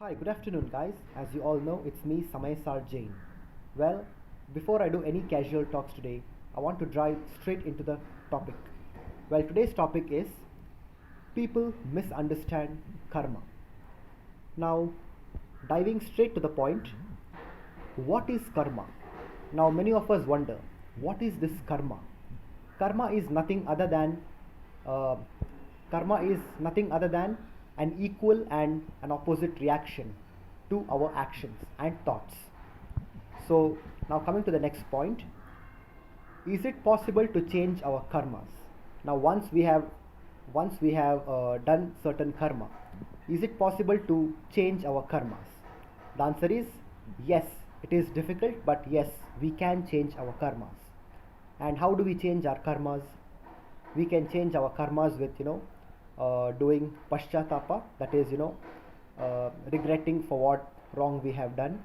Hi, good afternoon, guys. As you all know, it's me, Samay Sar Jain. Well, before I do any casual talks today, I want to dive straight into the topic. Well, today's topic is people misunderstand karma. Now, diving straight to the point, what is karma? Now, many of us wonder, what is this karma? Karma is nothing other than uh, karma is nothing other than an equal and an opposite reaction to our actions and thoughts. So, now coming to the next point, is it possible to change our karmas? Now, once we have done certain karma, is it possible to change our karmas? The answer is yes. It is difficult, but yes, we can change our karmas. And how do we change our karmas? We can change our karmas with doing paschatapa, that is regretting for what wrong we have done.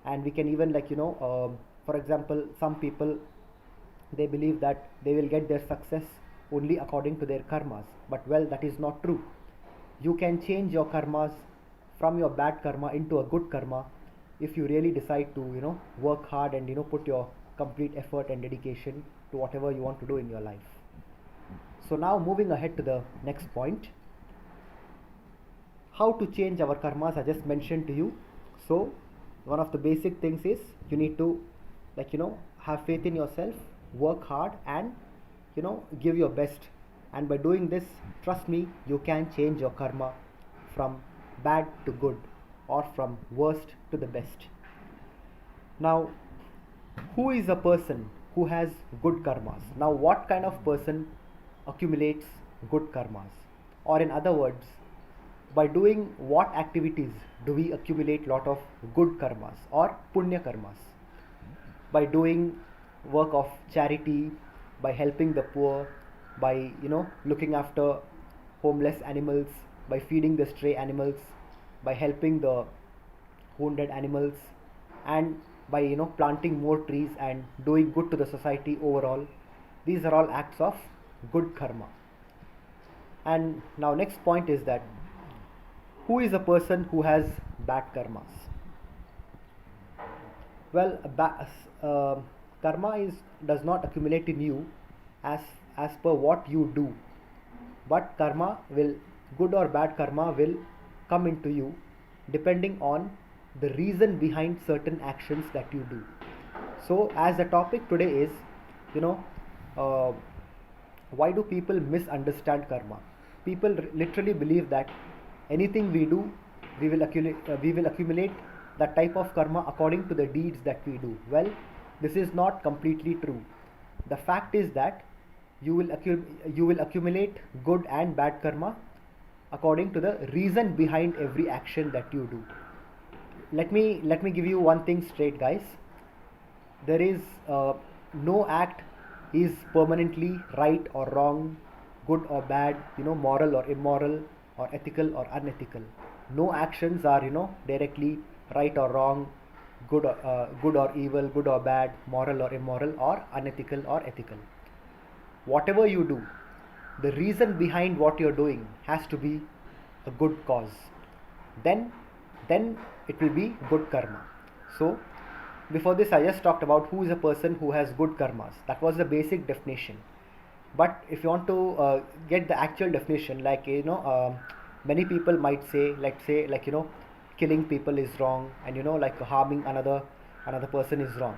And we can even for example, some people, they believe that they will get their success only according to their karmas, but well, that is not true. You can change your karmas from your bad karma into a good karma if you really decide to work hard and put your complete effort and dedication to whatever you want to do in your life. So now moving ahead to the next point, how to change our karmas, I just mentioned to you. So one of the basic things is you need to have faith in yourself, work hard, and give your best. And by doing this, trust me, you can change your karma from bad to good, or from worst to the best. Now, who is a person who has good karmas? Now, what kind of person accumulates good karmas? Or in other words, by doing what activities do we accumulate lot of good karmas or punya karmas? By doing work of charity, by helping the poor, by looking after homeless animals, by feeding the stray animals, by helping the wounded animals, and by planting more trees and doing good to the society overall. These are all acts of good karma. And now next point is that who is a person who has bad karmas? Well, karma does not accumulate in you as per what you do, but karma will, good or bad karma will come into you depending on the reason behind certain actions that you do. So as the topic today is uh, why do people misunderstand karma? People literally believe that anything we do, we will accumulate that type of karma according to the deeds that we do. Well, this is not completely true. The fact is that you will accumulate good and bad karma according to the reason behind every action that you do. Let me give you one thing straight, guys. There is no act is permanently right or wrong, good or bad, moral or immoral, or ethical or unethical. No actions are directly right or wrong, good or evil, good or bad, moral or immoral, or unethical or ethical. Whatever you do, the reason behind what you're doing has to be a good cause. Then it will be good karma. So before this, I just talked about who is a person who has good karmas. That was the basic definition. But if you want to get the actual definition, many people might say, killing people is wrong, and harming another person is wrong.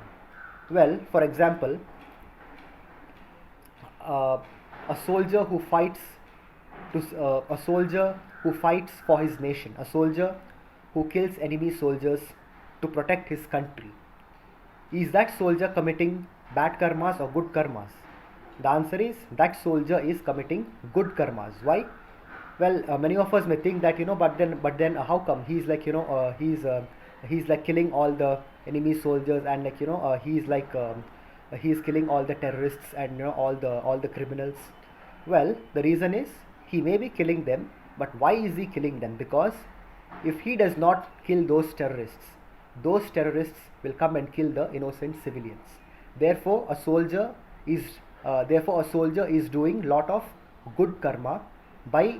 Well, for example, a soldier who fights a soldier who fights for his nation, a soldier who kills enemy soldiers to protect his country. Is that soldier committing bad karmas or good karmas? The answer is that soldier is committing good karmas. Why? Well, many of us may think that but then how come he's he's like killing all the enemy soldiers, and he's killing all the terrorists and all the criminals. Well, the reason is he may be killing them, but why is he killing them? Because if he does not kill those terrorists will come and kill the innocent civilians. Therefore, a soldier is doing lot of good karma by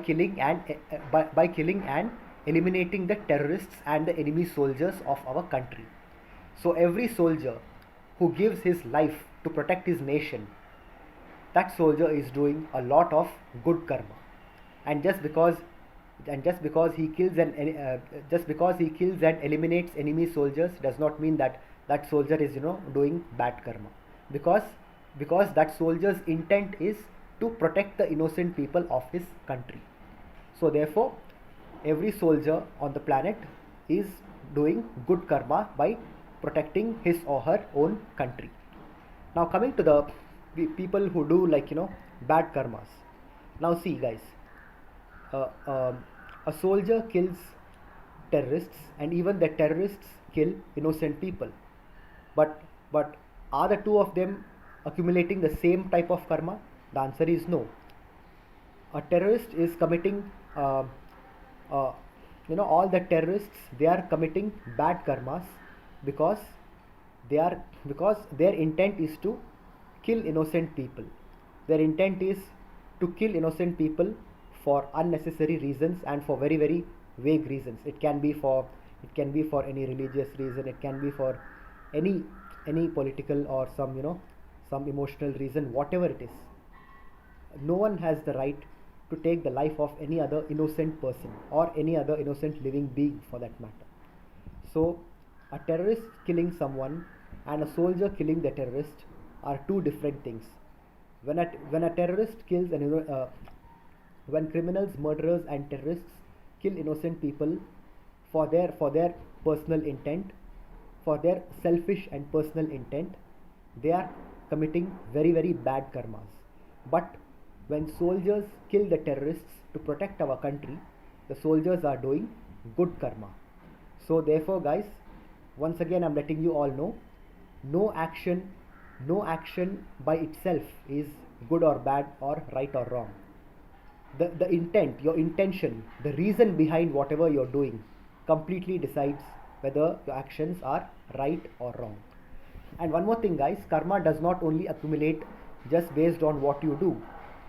killing and eliminating the terrorists and the enemy soldiers of our country. So every soldier who gives his life to protect his nation, that soldier is doing a lot of good karma. And just because he kills and eliminates enemy soldiers does not mean that that soldier is doing bad karma, because that soldier's intent is to protect the innocent people of his country. So therefore every soldier on the planet is doing good karma by protecting his or her own country. Now coming to the people who do bad karmas. Now see guys, a soldier kills terrorists, and even the terrorists kill innocent people. But are the two of them accumulating the same type of karma? The answer is no. A terrorist is committing, all the terrorists, they are committing bad karmas because their intent is to kill innocent people. Their intent is to kill innocent people for unnecessary reasons and for very very vague reasons. It can be for any religious reason. It can be for any political or some emotional reason. Whatever it is, no one has the right to take the life of any other innocent person or any other innocent living being for that matter. So a terrorist killing someone and a soldier killing the terrorist are two different things. When a terrorist kills when criminals, murderers and terrorists kill innocent people for their personal intent, for their selfish and personal intent, they are committing very very bad karmas. But when soldiers kill the terrorists to protect our country, the soldiers are doing good karma. So therefore guys, once again I'm letting you all know, no action by itself is good or bad or right or wrong. The intent, your intention, the reason behind whatever you're doing completely decides whether your actions are right or wrong. And one more thing guys, karma does not only accumulate just based on what you do,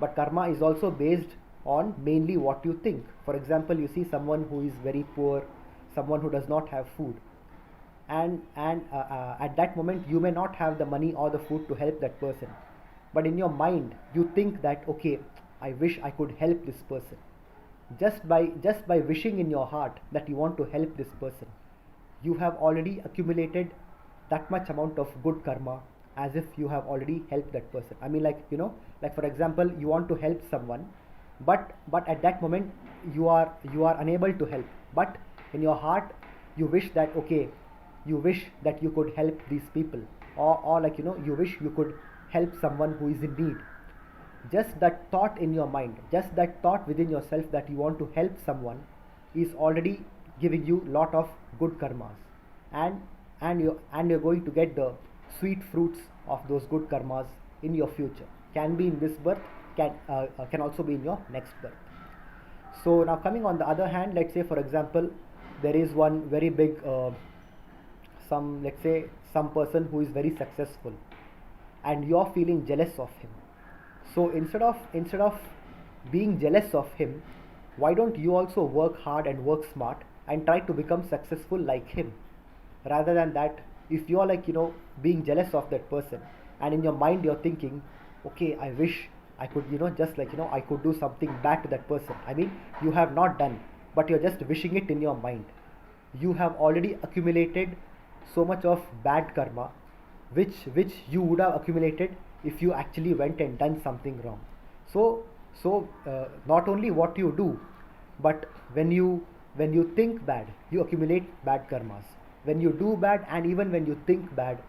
but karma is also based on mainly what you think. For example, you see someone who is very poor, someone who does not have food, and at that moment you may not have the money or the food to help that person, but in your mind you think that, okay, I wish I could help this person. Just by wishing in your heart that you want to help this person, you have already accumulated that much amount of good karma, as if you have already helped that person. I mean, like for example, you want to help someone, but at that moment you are unable to help, but in your heart you wish that, okay, you wish that you could help these people, or you wish you could help someone who is in need. Just that thought in your mind, just that thought within yourself that you want to help someone is already giving you lot of good karmas, and you're going to get the sweet fruits of those good karmas in your future. Can be in this birth, can also be in your next birth. So now coming on the other hand, let's say for example there is one very big some person who is very successful, and you're feeling jealous of him. So instead of being jealous of him, why don't you also work hard and work smart and try to become successful like him? Rather than that, if you're being jealous of that person, and in your mind you're thinking, okay, I wish I could I could do something bad to that person. I mean, you have not done, but you're just wishing it in your mind. You have already accumulated so much of bad karma, which you would have accumulated if you actually went and done something wrong. So not only what you do, but when you think bad, you accumulate bad karmas. When you do bad and even when you think bad,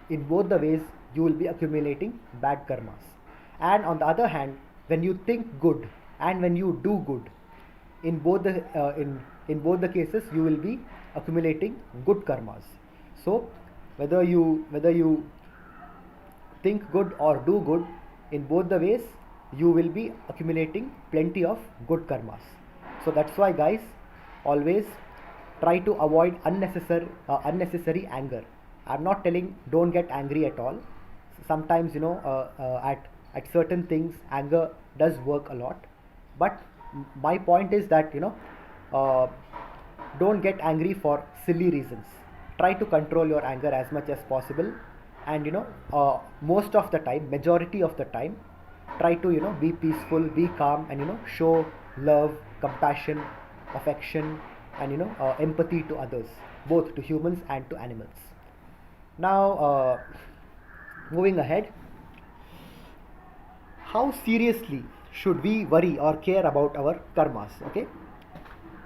in both the ways you will be accumulating bad karmas. And on the other hand, when you think good and when you do good, in both the cases you will be accumulating good karmas. So whether you think good or do good, in both the ways you will be accumulating plenty of good karmas. So that's why guys, always try to avoid unnecessary anger. I'm not telling don't get angry at all. Sometimes at certain things anger does work a lot, but my point is that Don't get angry for silly reasons. Try to control your anger as much as possible, and most of the time, majority of the time, try to be peaceful, be calm, and show love, compassion, affection, and empathy to others, both to humans and to animals. Now, moving ahead, how seriously should we worry or care about our karmas? Okay,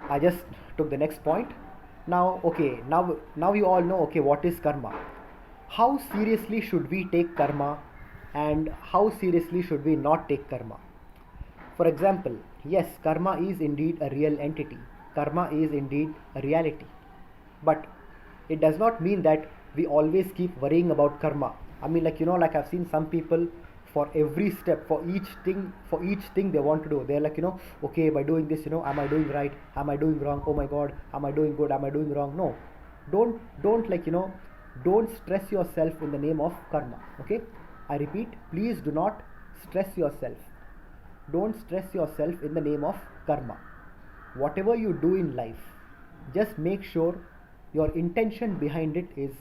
I just took the next point. Now, okay, now you all know, okay, what is karma. How seriously should we take karma, and how seriously should we not take karma? For example, yes, karma is indeed a real entity. Karma is indeed a reality. But it does not mean that we always keep worrying about karma. I mean, like I've seen some people, for every step, for each thing they want to do, they're like, okay, by doing this, am I doing right? Am I doing wrong? Oh my God, am I doing good? Am I doing wrong? No, don't stress yourself in the name of karma. Okay, I repeat, please do not stress yourself. Don't stress yourself in the name of karma. Whatever you do in life, just make sure your intention behind it is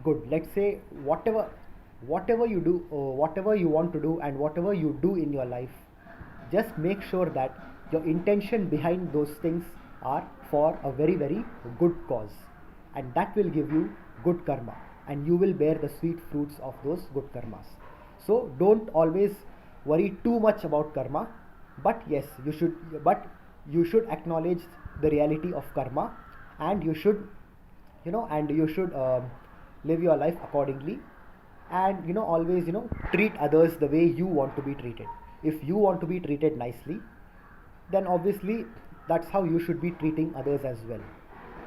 good. Let's say whatever you do, or whatever you want to do, and whatever you do in your life, just make sure that your intention behind those things are for a very, very good cause, and that will give you good karma, and you will bear the sweet fruits of those good karmas. So don't always worry too much about karma, but yes, you should acknowledge the reality of karma, and you should live your life accordingly, and always treat others the way you want to be treated. If you want to be treated nicely, then obviously that's how you should be treating others as well,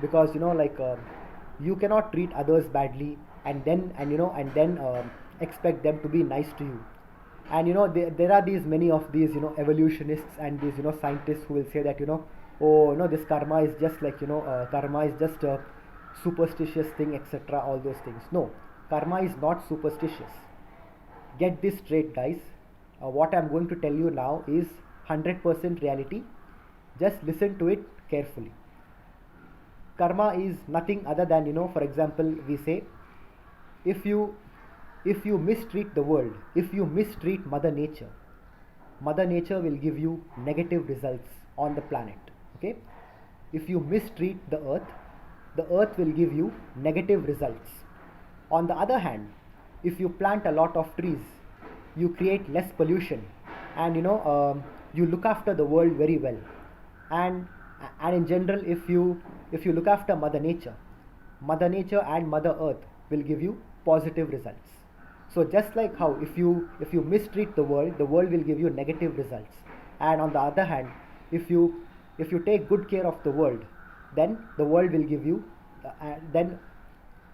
because you cannot treat others badly and then expect them to be nice to you. And there are these many of these evolutionists and these scientists who will say that oh, this karma is just karma is just a superstitious thing, etc., all those things. No, karma is not superstitious. Get this straight, guys. What I'm going to tell you now is 100% reality. Just listen to it carefully. Karma is nothing other than, for example, we say, if you mistreat the world, if you mistreat Mother Nature will give you negative results on the planet. Okay? If you mistreat the earth will give you negative results. On the other hand, if you plant a lot of trees, you create less pollution, and you look after the world very well. And in general, if you look after Mother Nature and Mother Earth will give you positive results. So just like how if you mistreat the world will give you negative results, and on the other hand, if you take good care of the world, then the world will give you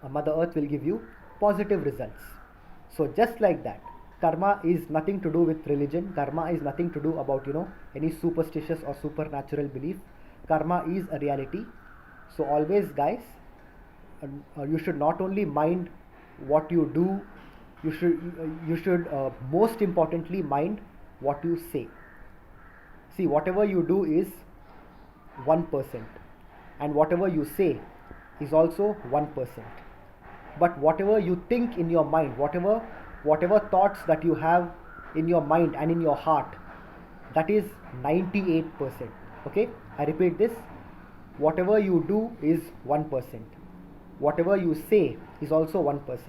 Mother Earth will give you positive results. So just like that, karma is nothing to do with religion. Karma is nothing to do about any superstitious or supernatural belief. Karma is a reality. So always, guys, you should not only mind what you do, you should most importantly mind what you say. See, whatever you do is 1%, and whatever you say is also 1%. But whatever you think in your mind, whatever thoughts that you have in your mind and in your heart, that is 98%. Okay, I repeat this. Whatever you do is 1%. Whatever you say is also 1%.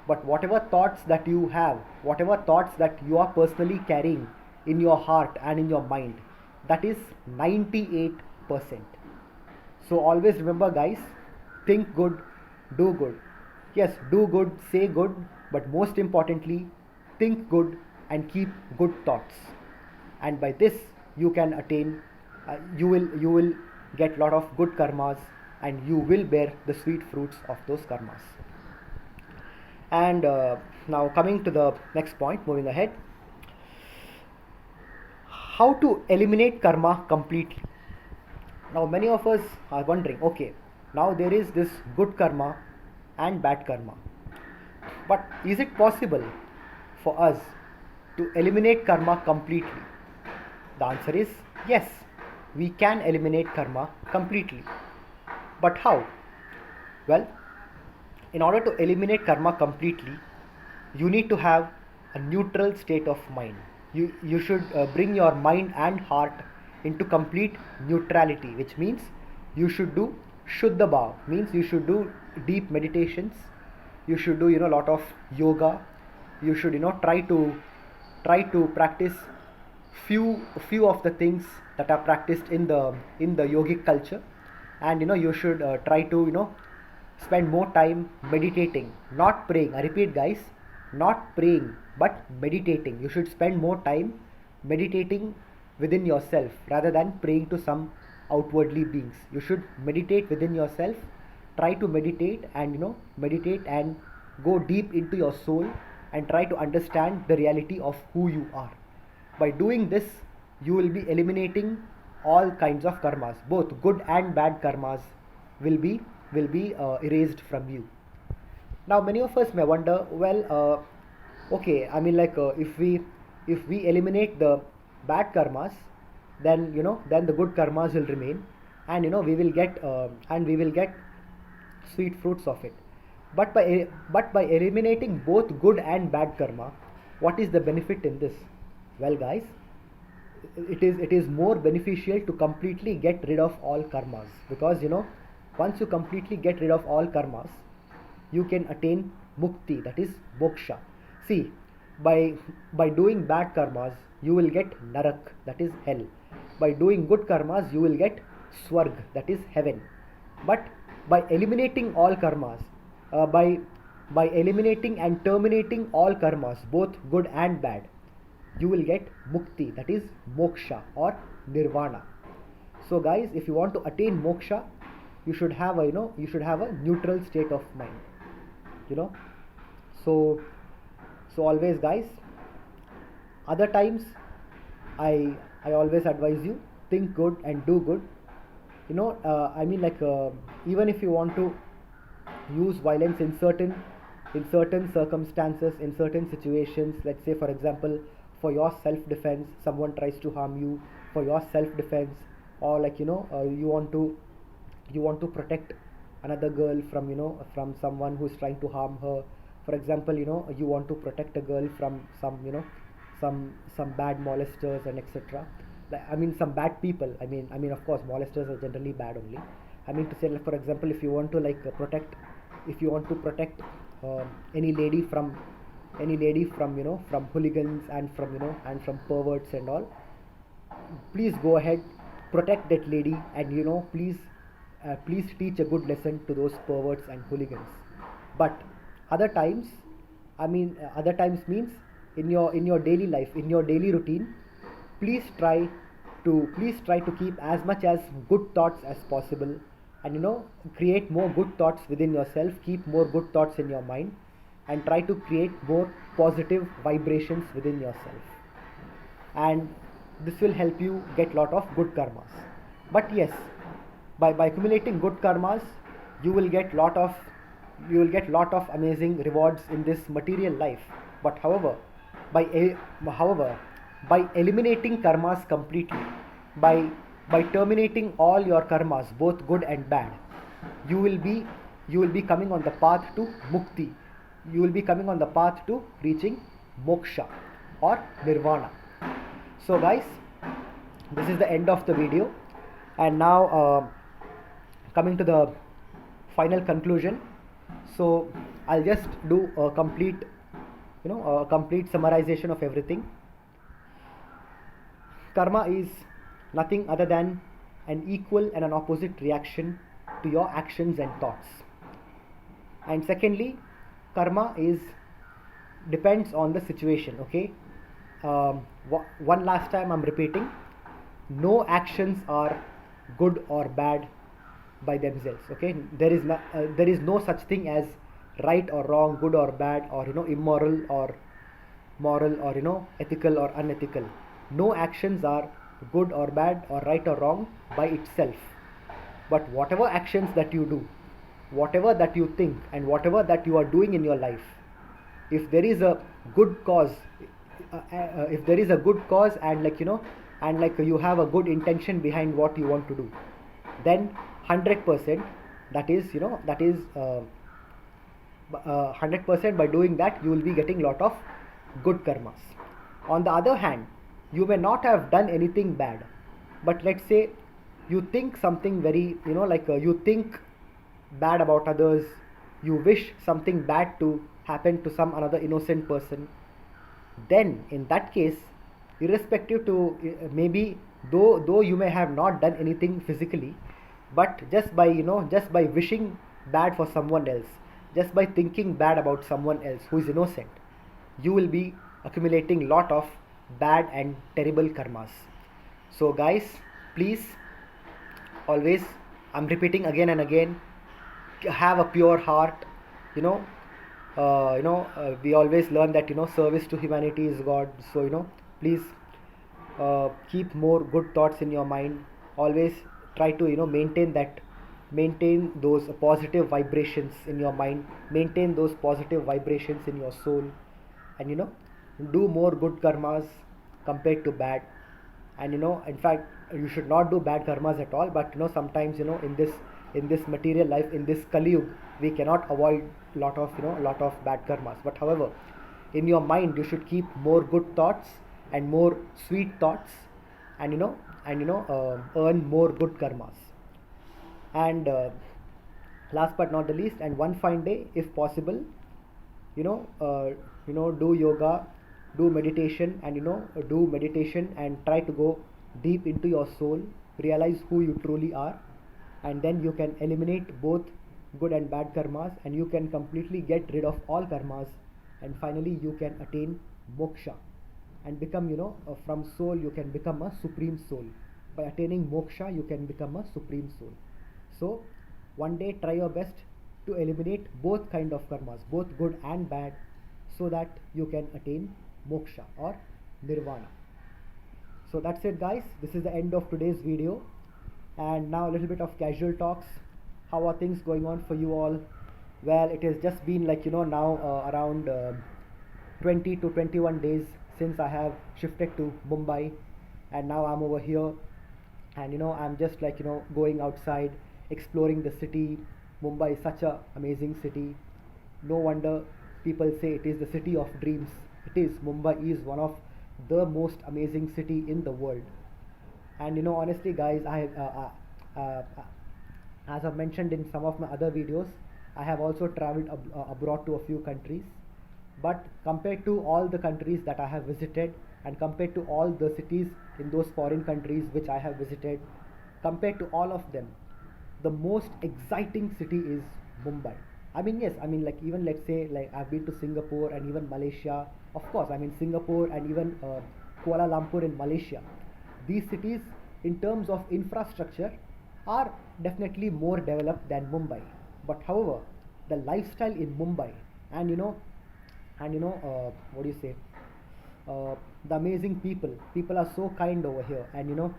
But whatever thoughts that you have, whatever thoughts that you are personally carrying in your heart and in your mind, that is 98%. So always remember, guys, think good, do good. Yes, do good, say good, but most importantly, think good and keep good thoughts. And by this, you can attain, you will get lot of good karmas, and you will bear the sweet fruits of those karmas. And now coming to the next point, moving ahead, how to eliminate karma completely. Now many of us are wondering, okay, now there is this good karma and bad karma, but is it possible for us to eliminate karma completely? The answer is yes, we can eliminate karma completely. But how? Well, in order to eliminate karma completely, you need to have a neutral state of mind. You should bring your mind and heart into complete neutrality, which means you should do Shuddha Bhav, means you should do deep meditations, you should do a lot of yoga, you should try to practice few of the things that are practiced in the yogic culture, and you should try to spend more time meditating, not praying. I repeat, guys, not praying but meditating. You should spend more time meditating within yourself rather than praying to some outwardly beings. You should meditate within yourself. Try to meditate and go deep into your soul and try to understand the reality of who you are. By doing this, you will be eliminating all kinds of karmas. Both good and bad karmas will be erased from you. Now, many of us may wonder, well, okay, I mean, like, if we eliminate the bad karmas, then the good karmas will remain, and we will get sweet fruits of it. But by eliminating both good and bad karma, what is the benefit in this? Well, guys, it is more beneficial to completely get rid of all karmas, because once you completely get rid of all karmas, you can attain mukti, that is moksha. See, by doing bad karmas, you will get narak, that is hell. By doing good karmas, you will get swarg, that is heaven. But by eliminating all karmas, by eliminating and terminating all karmas, both good and bad, you will get mukti, that is moksha or nirvana. So, guys, if you want to attain moksha, you should have a neutral state of mind. you know so always, guys, other times, I always advise you, think good and do good. I mean, like, even if you want to use violence in certain circumstances, in certain situations, let's say, for example, for your self defense, someone tries to harm you, for your self defense, or like, you want to protect another girl from someone who is trying to harm her. For example, you want to protect a girl from some bad molesters and etc. I mean, some bad people. I mean, of course, molesters are generally bad only. I mean to say, like, for example, if you want to protect any lady from from hooligans and from perverts and all, please go ahead, protect that lady, and please teach a good lesson to those perverts and hooligans. But other times, other times means in your daily life, in your daily routine, please try to keep as much as good thoughts as possible, and create more good thoughts within yourself, keep more good thoughts in your mind, and try to create more positive vibrations within yourself, and this will help you get lot of good karmas. But yes, by accumulating good karmas, you will get lot of amazing rewards in this material life. But however, by eliminating karmas completely, by terminating all your karmas, both good and bad, you will be coming on the path to mukti. You will be coming on the path to reaching moksha or nirvana. So, guys, this is the end of the video, and now coming to the final conclusion. So I'll just do a complete summarization of everything. Karma is nothing other than an equal and an opposite reaction to your actions and thoughts. And secondly, karma depends on the situation. Okay, one last time I'm repeating: no actions are good or bad by themselves. Okay, there is no such thing as right or wrong, good or bad, or immoral or moral, or ethical or unethical. No actions are good or bad or right or wrong by itself. But whatever actions that you do, whatever that you think, and whatever that you are doing in your life, if there is a good cause, and you have a good intention behind what you want to do, then 100% that is, 100% by doing that you will be getting lot of good karmas. On the other hand, you may not have done anything bad, but let's say you think something very, you think bad about others, you wish something bad to happen to some another innocent person. Then in that case, irrespective to maybe, though you may have not done anything physically, but just by wishing bad for someone else, just by thinking bad about someone else who is innocent, you will be accumulating lot of bad and terrible karmas. So guys, please, always, I'm repeating again and again, have a pure heart. you know we always learn that service to humanity is God. So please, keep more good thoughts in your mind. Always try to maintain those positive vibrations in your mind, maintain those positive vibrations in your soul, and do more good karmas compared to bad. And in fact, you should not do bad karmas at all, but sometimes in this material life, in this Kali Yuga, we cannot avoid lot of bad karmas. But however, in your mind you should keep more good thoughts and more sweet thoughts, and earn more good karmas. And last but not the least, and one fine day, if possible, do yoga, do meditation, and do meditation and try to go deep into your soul, realize who you truly are, and then you can eliminate both good and bad karmas, and you can completely get rid of all karmas, and finally you can attain moksha and become, from soul you can become a supreme soul. By attaining moksha you can become a supreme soul. So one day try your best to eliminate both kind of karmas, both good and bad, so that you can attain moksha or nirvana. So that's it guys, this is the end of today's video. And now a little bit of casual talks. How are things going on for you all? Well, it has just been now around 20 to 21 days since I have shifted to Mumbai, and now I'm over here, and I'm just going outside, exploring the city. Mumbai is such a amazing city. No wonder people say it is the city of dreams. It is. Mumbai is one of the most amazing city in the world. And honestly guys, I as I've mentioned in some of my other videos, I have also traveled abroad to a few countries. But compared to all the countries that I have visited, and compared to all the cities in those foreign countries which I have visited, compared to all of them, the most exciting city is Mumbai. I mean, yes, even let's say I've been to Singapore and even Malaysia. Of course, Singapore and even Kuala Lumpur in Malaysia. These cities, in terms of infrastructure, are definitely more developed than Mumbai. But however, the lifestyle in Mumbai, and what do you say? The amazing people are so kind over here, and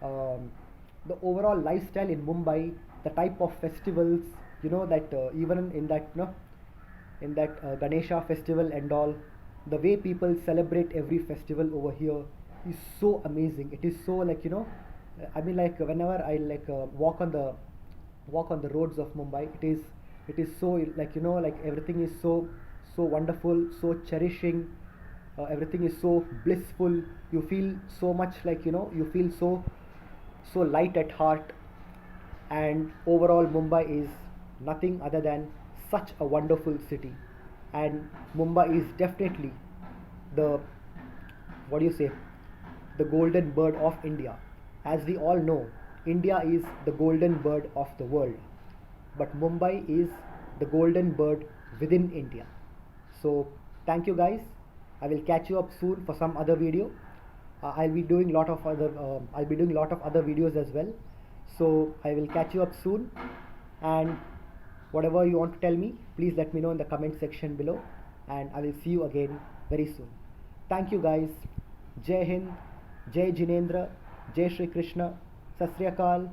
the overall lifestyle in Mumbai, the type of festivals, that even in that Ganesha festival and all, the way people celebrate every festival over here is so amazing. It is so whenever I walk on the roads of Mumbai, it is so everything is so wonderful, so cherishing. Everything is so blissful. You feel so much you feel so light at heart. And overall Mumbai is nothing other than such a wonderful city. And Mumbai is definitely the, what do you say, the golden bird of India. As we all know, India is the golden bird of the world, but Mumbai is the golden bird within India. So thank you guys. I will catch you up soon for some other video. I'll be doing lot of other videos as well. So I will catch you up soon, and whatever you want to tell me, please let me know in the comment section below, and I will see you again very soon. Thank you guys. Jai Hind, Jai Jinendra, Jai Shri Krishna, Sat Sri Akal,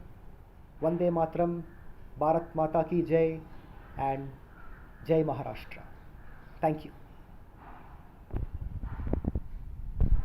Vande Matram, Bharat Mata Ki Jai, and Jai Maharashtra. Thank you.